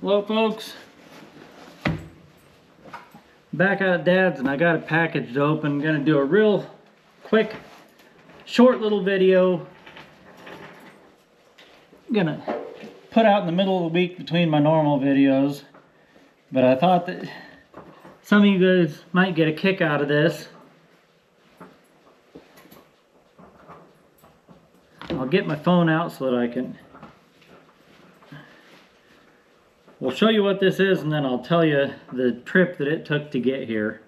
Hello folks, back out at Dad's and I got a package to open. I'm gonna do a real quick short little video. I'm gonna put out in the middle of the week between my normal videos, but I thought that some of you guys might get a kick out of this. I'll get my phone out so that I can we'll show you what this is, and then I'll tell you the trip that it took to get here.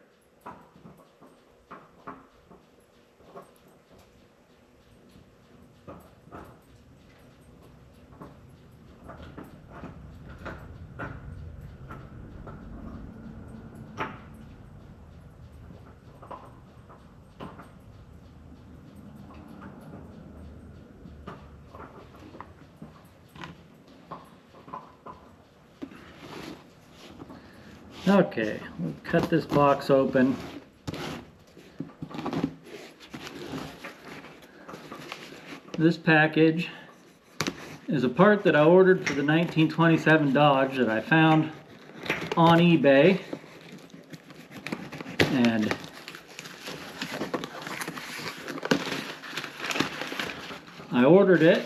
Okay, we'll cut this box open. This package is a part that I ordered for the 1927 Dodge that I found on eBay. And I ordered it.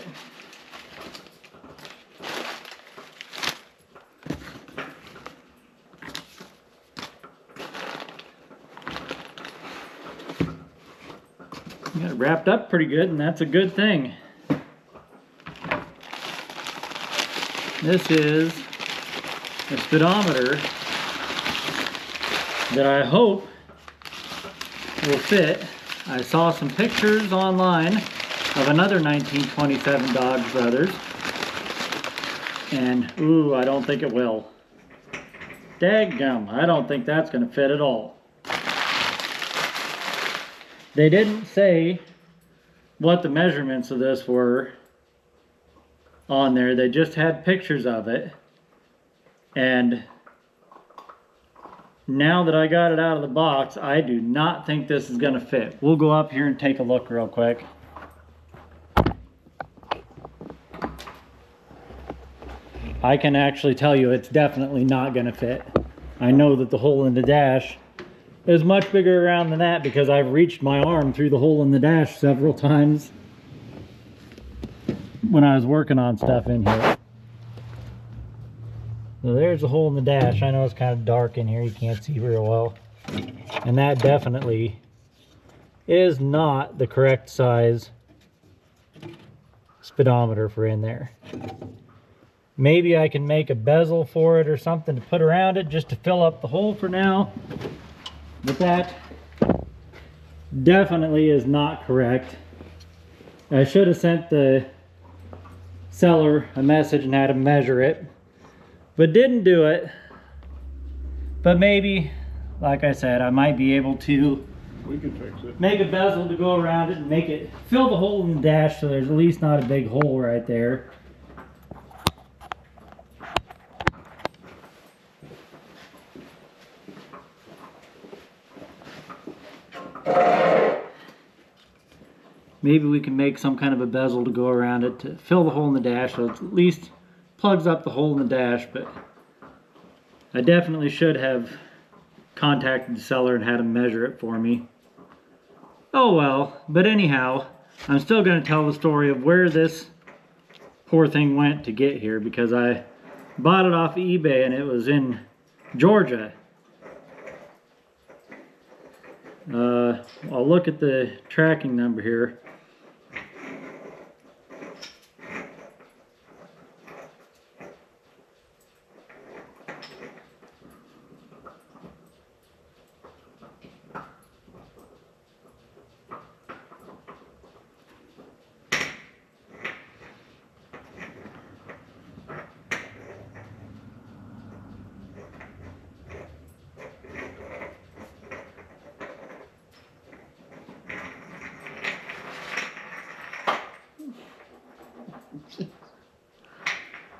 Got it wrapped up pretty good, and that's a good thing. This is a speedometer that I hope will fit. I saw some pictures online of another 1927 Dodge Brothers, and ooh, I don't think it will. Daggum, I don't think that's going to fit at all. They didn't say what the measurements of this were on there. They just had pictures of it. And now that I got it out of the box, I do not think this is going to fit. We'll go up here and take a look real quick. I can actually tell you it's definitely not going to fit. I know that the hole in the dash is much bigger around than that because I've reached my arm through the hole in the dash several times when I was working on stuff in here. So there's the hole in the dash. I know it's kind of dark in here, you can't see real well. And that definitely is not the correct size speedometer for in there. Maybe I can make a bezel for it or something to put around it just to fill up the hole for now. But that definitely is not correct. I should have sent the seller a message and had him measure it, but didn't do it. But maybe, like I said, I might be able to make a bezel to go around it and make it fill the hole in the dash so there's at least not a big hole right there. Maybe we can make some kind of a bezel to go around it to fill the hole in the dash so it at least plugs up the hole in the dash, but I definitely should have contacted the seller and had him measure it for me. Oh well, but anyhow, I'm still going to tell the story of where this poor thing went to get here, because I bought it off of eBay and it was in Georgia. I'll look at the tracking number here.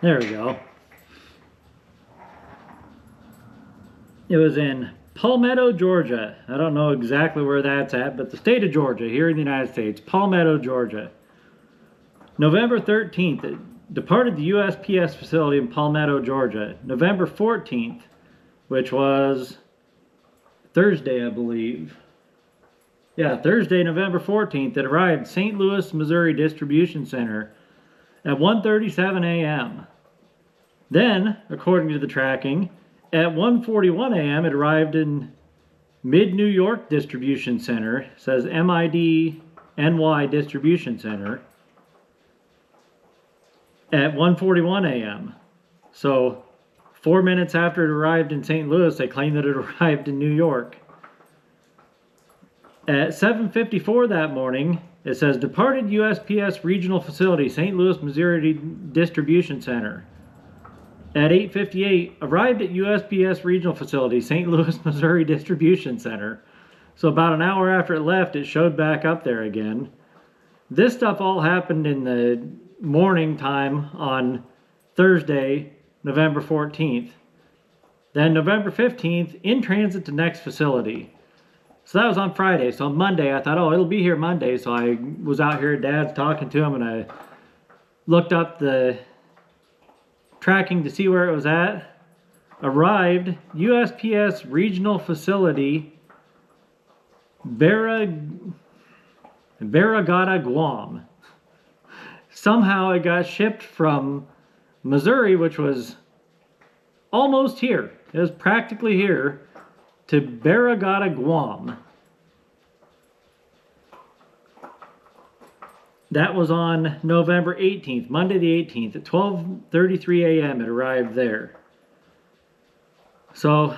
There we go. It was in Palmetto, Georgia. I don't know exactly where that's at, but the state of Georgia, here in the United States, Palmetto, Georgia. November 13th. departed the USPS facility in Palmetto, Georgia, November 14th, which was Thursday, I believe. Yeah, Thursday, November 14th, it arrived St. Louis, Missouri Distribution Center at 1:37 a.m. Then, according to the tracking, at 1:41 a.m. it arrived in Mid-New York Distribution Center. It says MID-NY Distribution Center at 1:41 a.m. So 4 minutes after it arrived in St. Louis, they claimed that it arrived in New York. At 7:54 that morning, it says departed USPS regional facility, St. Louis, Missouri Distribution Center. At 8:58, arrived at USPS regional facility, St. Louis, Missouri Distribution Center. So about an hour after it left, it showed back up there again. This stuff all happened in the morning time on Thursday, November 14th. Then November 15th, in transit to next facility. So that was on Friday. So on Monday, I thought, oh, it'll be here Monday. So I was out here at Dad's talking to him, and I looked up the tracking to see where it was at. Arrived, USPS regional facility, Barragata, Guam. Somehow it got shipped from Missouri, which was almost here. It was practically here, to Barragata, Guam. That was on November 18th, Monday the 18th, at 12:33 a.m. it arrived there. So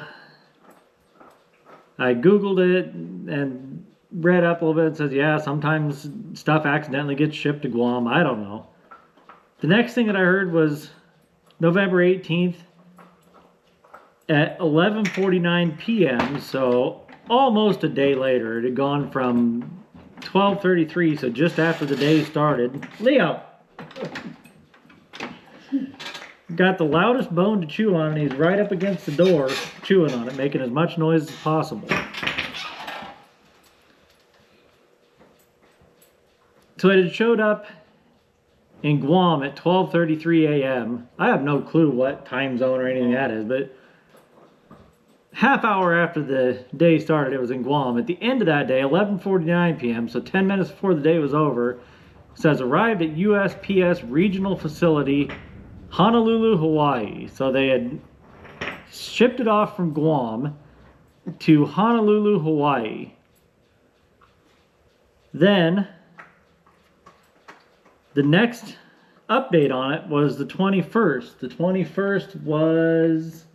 I Googled it and read up a little bit. It says, yeah, sometimes stuff accidentally gets shipped to Guam. I don't know. The next thing that I heard was November 18th at 11:49 p.m. So almost a day later. It had gone from 12:33, so just after the day started. Leo! Got the loudest bone to chew on, and he's right up against the door chewing on it, making as much noise as possible. So it had showed up in Guam at 12:33 a.m. I have no clue what time zone or anything that is, but half hour after the day started, it was in Guam. At the end of that day, 11:49 p.m., so 10 minutes before the day was over, it says arrived at USPS regional facility, Honolulu, Hawaii. So they had shipped it off from Guam to Honolulu, Hawaii. Then the next update on it was the 21st. The 21st was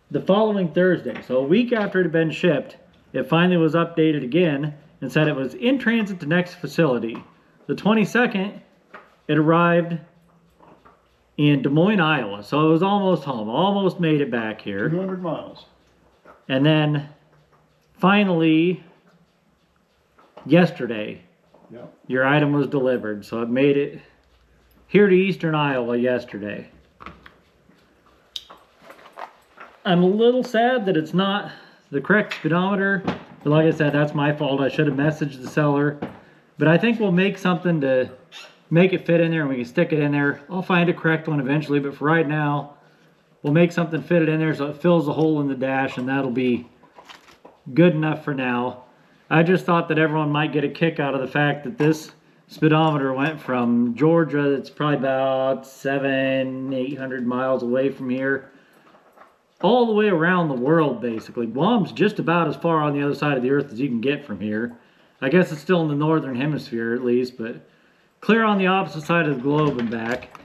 the following Thursday. So a week after it had been shipped, it finally was updated again and said it was in transit to next facility. The 22nd, it arrived in Des Moines, Iowa. So it was almost home, almost made it back here. 200 miles. And then finally, yesterday, Yep. your item was delivered. So it made it here to eastern Iowa yesterday. I'm a little sad that it's not the correct speedometer, but like I said, that's my fault. I should have messaged the seller, but I think we'll make something to make it fit in there and we can stick it in there. I'll find a correct one eventually, but for right now, we'll make something fit it in there so it fills the hole in the dash, and that'll be good enough for now. I just thought that everyone might get a kick out of the fact that this speedometer went from Georgia, that's probably about 700-800 miles away from here, all the way around the world, basically. Guam's just about as far on the other side of the earth as you can get from here. I guess it's still in the northern hemisphere at least, but clear on the opposite side of the globe and back.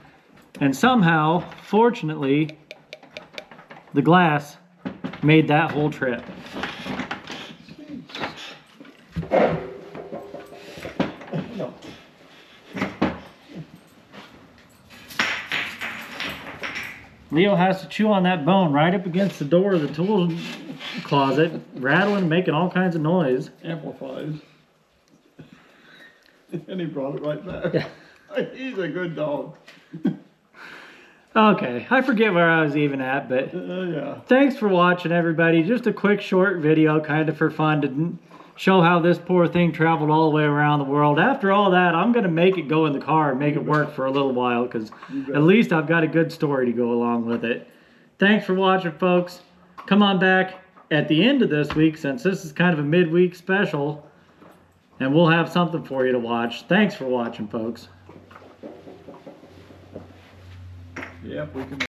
And somehow, fortunately, the glass made that whole trip. No. Leo has to chew on that bone right up against the door of the tool closet, rattling, making all kinds of noise. Amplifies. And he brought it right back. Yeah. He's a good dog. Okay, I forget where I was even at, but Yeah. thanks for watching, everybody. Just a quick short video, kind of for fun, to show how this poor thing traveled all the way around the world. After all that, I'm going to make it go in the car and make it work for a little while, because at least I've got a good story to go along with it. Thanks for watching, folks. Come on back at the end of this week, since this is kind of a midweek special, and we'll have something for you to watch. Thanks for watching, folks. Yep, we can